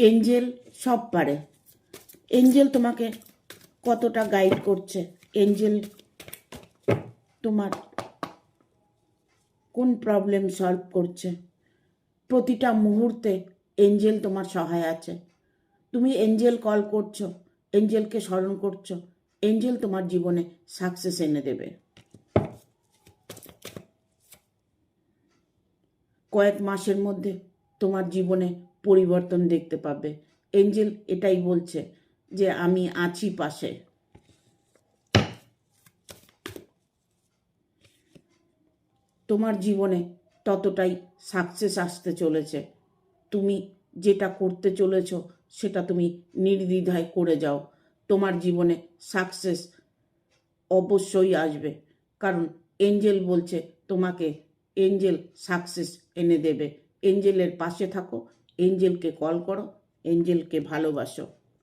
Angel সব পারে। Angel তোমাকে কতটা গাইড করছে, এঞ্জেল তোমার কোন প্রবলেম সলভ করছে, প্রতিটা মুহূর্তে এঞ্জেল তোমার সহায় আছে। তুমি এঞ্জেল কল করছো, এঞ্জেলকে স্মরণ করছো, এঞ্জেল তোমার জীবনে সাকসেস এনে দেবে। কয়েক মাসের মধ্যে তোমার জীবনে পরিবর্তন দেখতে পাবে। এঞ্জেল এটাই বলছে যে আমি আছি পাশে। তোমার জীবনে ততটাই সাকসেস আসতে চলেছে। তুমি যেটা করতে চলেছ সেটা তুমি নির্দ্বিধায় করে যাও। তোমার জীবনে সাকসেস অবশ্যই আসবে, কারণ এঞ্জেল বলছে তোমাকে এঞ্জেল সাকসেস এনে দেবে। এঞ্জেলের পাশে থাকো, এঞ্জেলকে কল করো, এঞ্জেলকে ভালোবাসো।